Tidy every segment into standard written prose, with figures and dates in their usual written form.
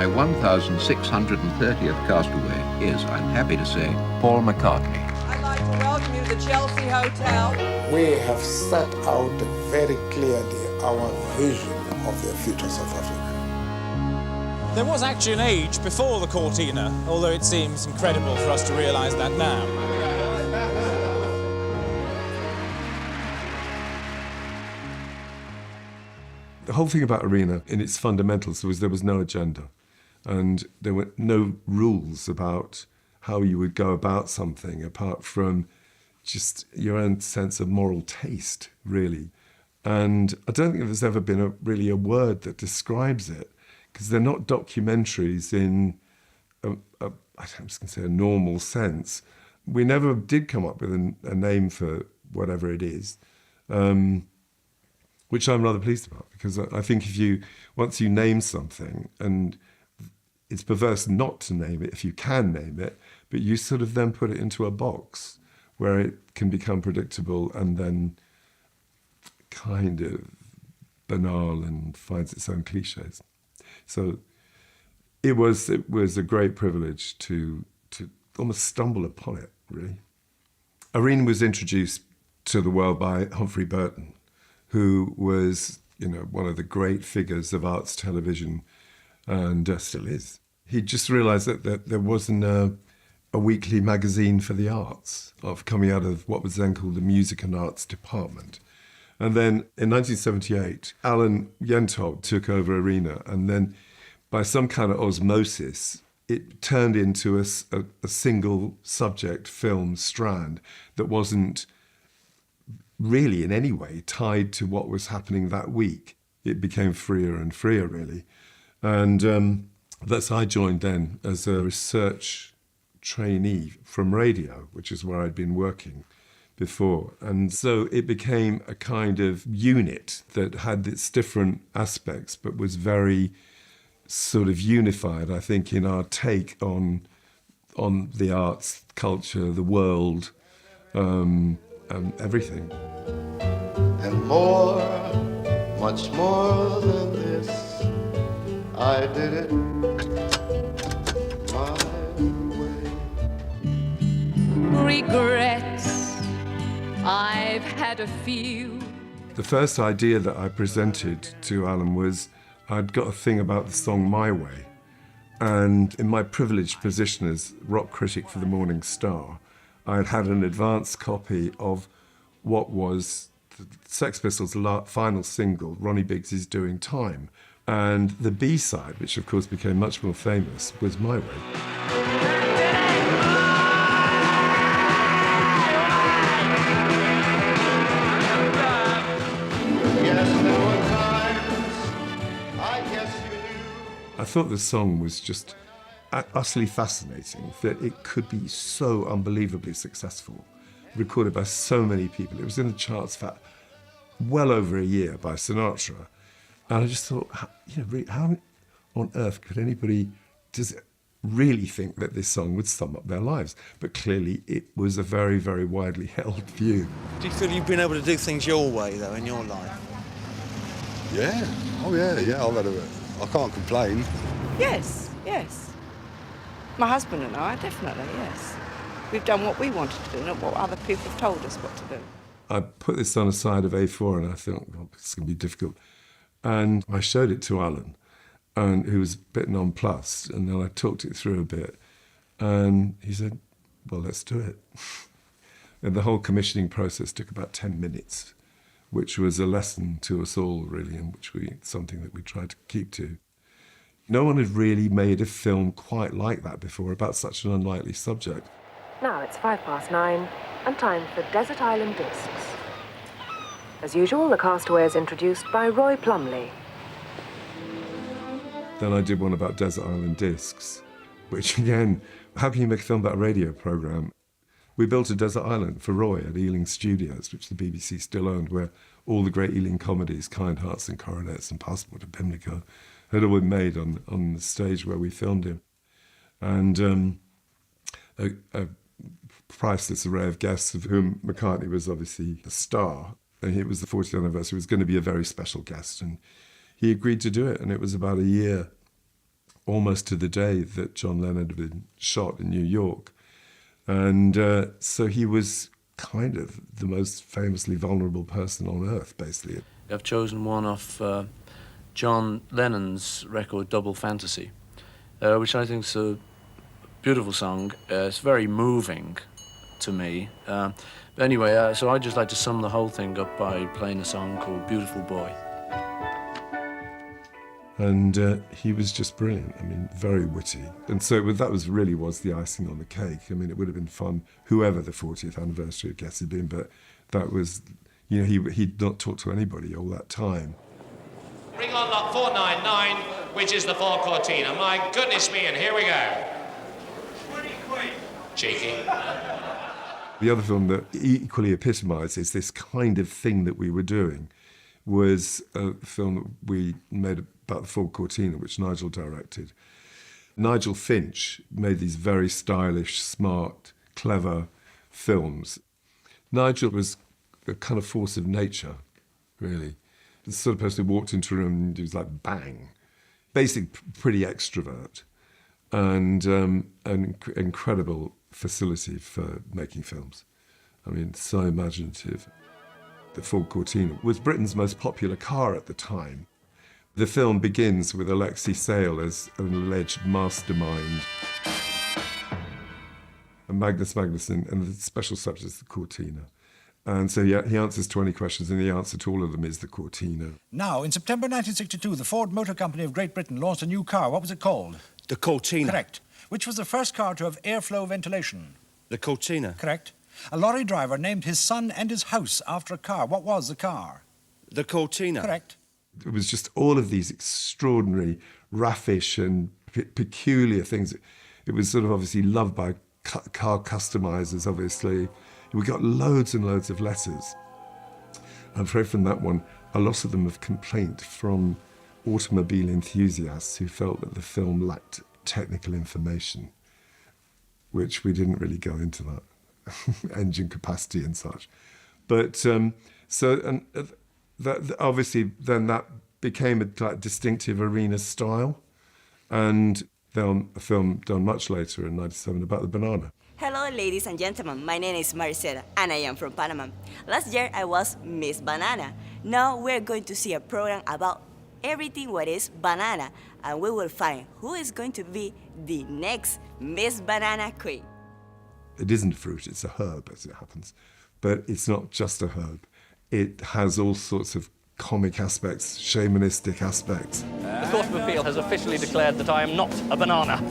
My 1,630th castaway is, I'm happy to say, Paul McCartney. I'd like to welcome you to the Chelsea Hotel. We have set out very clearly our vision of the future South Africa. There was actually an age before the Cortina, although it seems incredible for us to realise that now. The whole thing about Arena, in its fundamentals, was there was no agenda. And there were no rules about how you would go about something, apart from just your own sense of moral taste, really. And I don't think there's ever been really a word that describes it, because they're not documentaries in, I'm just going to say, a normal sense. We never did come up with a name for whatever it is, which I'm rather pleased about, because I think once you name something, and it's perverse not to name it if you can name it, but you sort of then put it into a box where it can become predictable and then kind of banal and finds its own cliches. So it was a great privilege to almost stumble upon it, really. Arena was introduced to the world by Humphrey Burton, who was, one of the great figures of arts television, and still is. He just realised that there wasn't a weekly magazine for the arts, coming out of what was then called the Music and Arts Department. And then in 1978, Alan Yentob took over Arena, and then by some kind of osmosis, it turned into a single subject film strand that wasn't really in any way tied to what was happening that week. It became freer and freer, really. And I joined then as a research trainee from radio, which is where I'd been working before. And so it became a kind of unit that had its different aspects, but was very sort of unified, I think, in our take on the arts, culture, the world, and everything. And more, much more than this, I did it my way. Regrets, I've had a few. The first idea that I presented to Alan was I'd got a thing about the song My Way. And in my privileged position as rock critic for the Morning Star, I'd had an advance copy of what was the Sex Pistols' final single, Ronnie Biggs Is Doing Time. And the B-side, which of course became much more famous, was My Way. I thought the song was just utterly fascinating, that it could be so unbelievably successful, recorded by so many people. It was in the charts for well over a year by Sinatra. And I just thought, how on earth could anybody really think that this song would sum up their lives? But clearly it was a very, very widely held view. Do you feel you've been able to do things your way, though, in your life? Yeah. Oh, yeah. I can't complain. Yes. My husband and I, definitely, yes. We've done what we wanted to do, not what other people have told us what to do. I put this on a side of A4 and I thought, well, it's going to be difficult. And I showed it to Alan, and who was a bit nonplussed, and then I talked it through a bit. And he said, well, let's do it. And the whole commissioning process took about 10 minutes, which was a lesson to us all, really, and something that we tried to keep to. No one had really made a film quite like that before, about such an unlikely subject. Now it's 9:05, and time for Desert Island Discs. As usual, the castaway is introduced by Roy Plumley. Then I did one about Desert Island Discs, which again, how can you make a film about a radio programme? We built a desert island for Roy at Ealing Studios, which the BBC still owned, where all the great Ealing comedies, Kind Hearts and Coronets and Passport to Pimlico, had all been made on the stage where we filmed him. And a priceless array of guests, of whom McCartney was obviously the star. And it was the 40th anniversary. It was going to be a very special guest. And he agreed to do it. And it was about a year almost to the day that John Lennon had been shot in New York. And so he was kind of the most famously vulnerable person on earth, basically. I've chosen one off John Lennon's record Double Fantasy, which I think is a beautiful song. It's very moving to me. But anyway, so I'd just like to sum the whole thing up by playing a song called Beautiful Boy. And he was just brilliant. I mean, very witty. And so that really was the icing on the cake. I mean, it would have been fun, whoever the 40th anniversary of Guess had been, but that was, you know, he'd not talked to anybody all that time. Bring on lot 499, which is the 4 Cortina. My goodness me, and here we go. Cheeky. The other film that equally epitomises this kind of thing that we were doing was a film that we made about the Ford Cortina, which Nigel directed. Nigel Finch made these very stylish, smart, clever films. Nigel was a kind of force of nature, really. The sort of person who walked into a room and he was like, bang. Basically, pretty extrovert and an incredible facility for making films. I mean, so imaginative. The Ford Cortina was Britain's most popular car at the time. The film begins with Alexei Sayle as an alleged mastermind, and Magnus Magnusson, and the special subject is the Cortina. And so he answers 20 questions, and the answer to all of them is the Cortina. Now, in September 1962, the Ford Motor Company of Great Britain launched a new car. What was it called? The Cortina. Correct. Which was the first car to have airflow ventilation? The Cortina. Correct. A lorry driver named his son and his house after a car. What was the car? The Cortina. Correct. It was just all of these extraordinary, raffish and peculiar things. It was sort of obviously loved by car customizers, obviously. We got loads and loads of letters. I'm afraid from that one, a lot of them of complaint from automobile enthusiasts who felt that the film lacked technical information, which we didn't really go into that, engine capacity and such. But that obviously then that became a like, distinctive arena style. And then a film done much later in '97 about the banana. Hello, ladies and gentlemen. My name is Maricela, and I am from Panama. Last year, I was Miss Banana. Now we're going to see a program about everything what is banana, and we will find who is going to be the next Miss Banana Queen. It isn't a fruit, it's a herb, as it happens. But it's not just a herb. It has all sorts of comic aspects, shamanistic aspects. The Court of Appeal has officially declared that I am not a banana.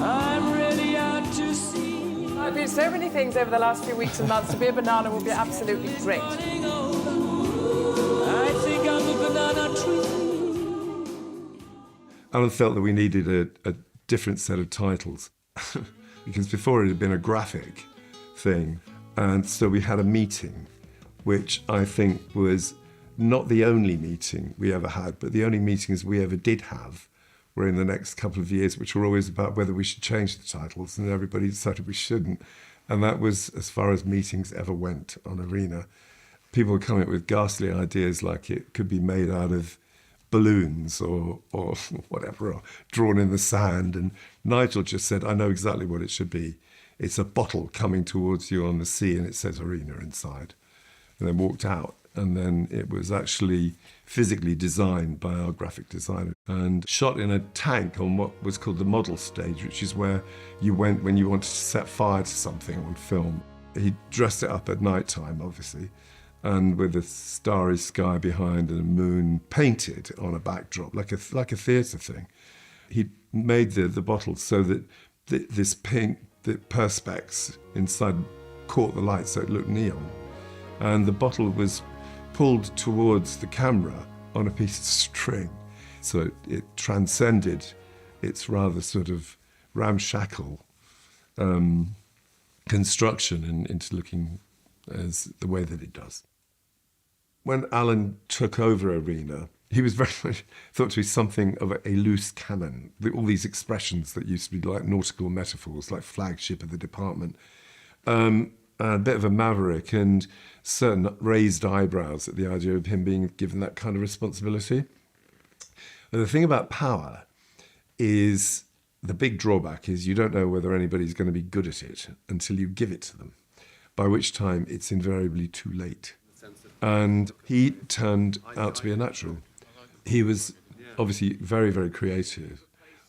I'm ready out to sea. I've been so many things over the last few weeks and months. To be a banana will be absolutely great. I think I'm a banana tree. Alan felt that we needed a different set of titles because before it had been a graphic thing. And so we had a meeting, which I think was not the only meeting we ever had, but the only meetings we ever did have were in the next couple of years, which were always about whether we should change the titles, and everybody decided we shouldn't. And that was as far as meetings ever went on Arena. People were coming up with ghastly ideas like it could be made out of balloons or whatever, or drawn in the sand. And Nigel just said, I know exactly what it should be. It's a bottle coming towards you on the sea and it says Arena inside. And then walked out. And then it was actually physically designed by our graphic designer and shot in a tank on what was called the model stage, which is where you went when you wanted to set fire to something on film. He dressed it up at night time, obviously, and with a starry sky behind and a moon painted on a backdrop, like a theatre thing. He made the bottle so that this pink, the perspex inside caught the light so it looked neon. And the bottle was pulled towards the camera on a piece of string. So it transcended its rather sort of ramshackle construction into looking as the way that it does. When Alan took over Arena, he was very much thought to be something of a loose cannon. All these expressions that used to be like nautical metaphors, like flagship of the department. A bit of a maverick and certain raised eyebrows at the idea of him being given that kind of responsibility. And the thing about power is the big drawback is you don't know whether anybody's going to be good at it until you give it to them, by which time it's invariably too late. And he turned out to be a natural. He was obviously very, very creative,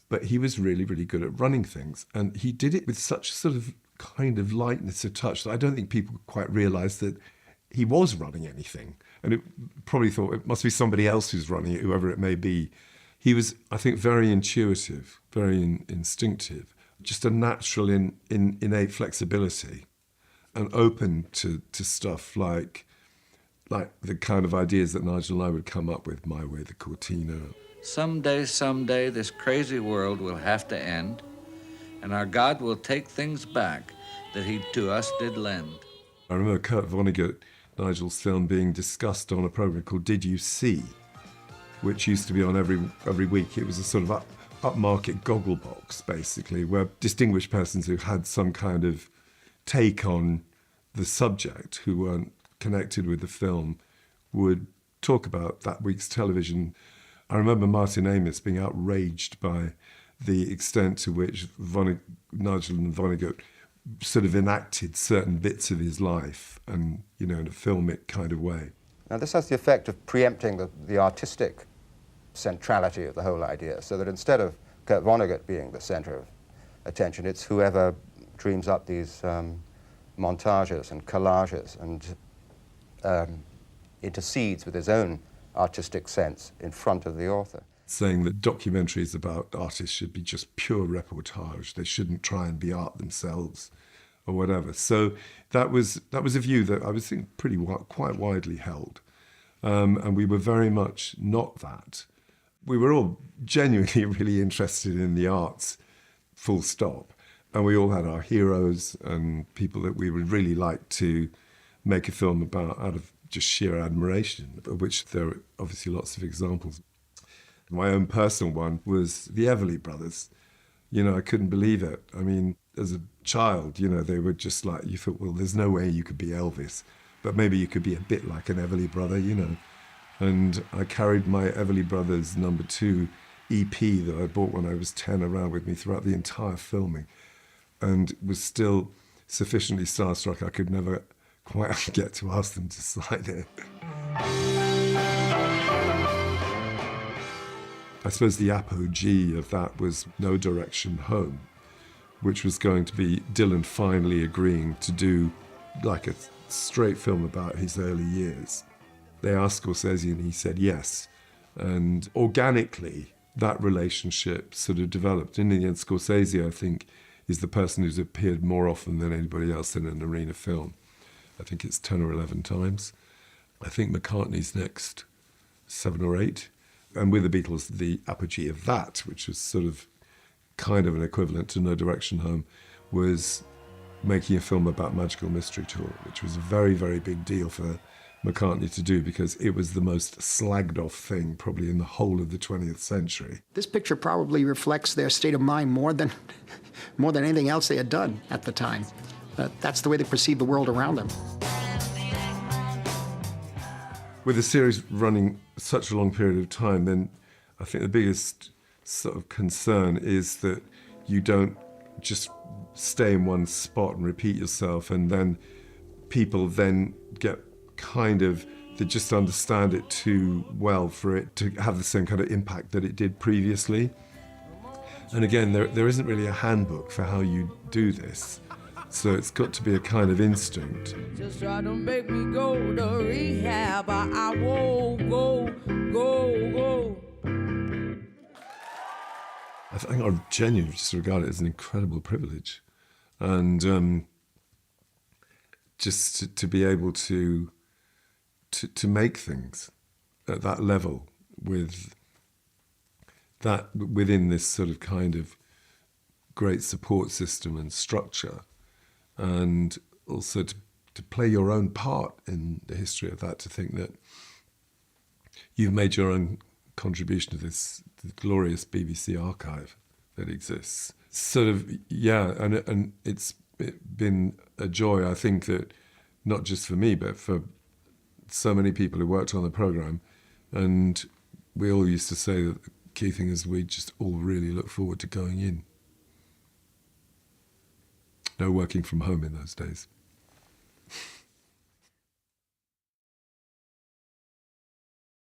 but he was really, really good at running things. And he did it with such sort of kind of lightness of touch that I don't think people quite realised that he was running anything. And it probably thought it must be somebody else who's running it, whoever it may be. He was, I think, very intuitive, very instinctive, just a natural innate flexibility and open to stuff like the kind of ideas that Nigel and I would come up with, My Way, the Cortina. Someday, this crazy world will have to end, and our God will take things back that he to us did lend. I remember Kurt Vonnegut, Nigel's film, being discussed on a program called Did You See?, which used to be on every week. It was a sort of upmarket goggle box, basically, where distinguished persons who had some kind of take on the subject, who weren't connected with the film, would talk about that week's television. I remember Martin Amis being outraged by the extent to which Nigel and Vonnegut sort of enacted certain bits of his life, and, you know, in a filmic kind of way. Now, this has the effect of preempting the artistic centrality of the whole idea, so that instead of Kurt Vonnegut being the center of attention, it's whoever dreams up these montages and collages and intercedes with his own artistic sense in front of the author. Saying that documentaries about artists should be just pure reportage. They shouldn't try and be art themselves or whatever. So that was a view that I was thinking quite widely held. And we were very much not that. We were all genuinely really interested in the arts, full stop. And we all had our heroes and people that we would really like to make a film about out of just sheer admiration, of which there are obviously lots of examples. My own personal one was the Everly Brothers. You know, I couldn't believe it. I mean, as a child, you know, they were just like, you thought, well, there's no way you could be Elvis, but maybe you could be a bit like an Everly Brother, you know. And I carried my Everly Brothers #2 EP that I bought when I was 10 around with me throughout the entire filming, and was still sufficiently starstruck I could never quite get to ask them to sign it. I suppose the apogee of that was No Direction Home, which was going to be Dylan finally agreeing to do like a straight film about his early years. They asked Scorsese and he said yes. And organically, that relationship sort of developed. In the end, Scorsese, I think, is the person who's appeared more often than anybody else in an arena film. I think it's 10 or 11 times. I think McCartney's next 7 or 8. And with the Beatles, the apogee of that, which was sort of kind of an equivalent to No Direction Home, was making a film about Magical Mystery Tour, which was a very, very big deal for McCartney to do because it was the most slagged off thing probably in the whole of the 20th century. This picture probably reflects their state of mind more than anything else they had done at the time. That's the way they perceived the world around them. With the series running such a long period of time, then I think the biggest sort of concern is that you don't just stay in one spot and repeat yourself, and then people then get kind of, they just understand it too well for it to have the same kind of impact that it did previously. And again, there isn't really a handbook for how you do this. So it's got to be a kind of instinct. Just try to make me go to rehab. I won't go. I think I genuinely just regard it as an incredible privilege. And just to be able to make things at that level with that within this sort of kind of great support system and structure, and also to play your own part in the history of that, to think that you've made your own contribution to this glorious BBC archive that exists. Sort of, yeah, and it's been a joy, I think, that not just for me, but for so many people who worked on the programme. And we all used to say that key thing is we just all really look forward to going in. No working from home in those days.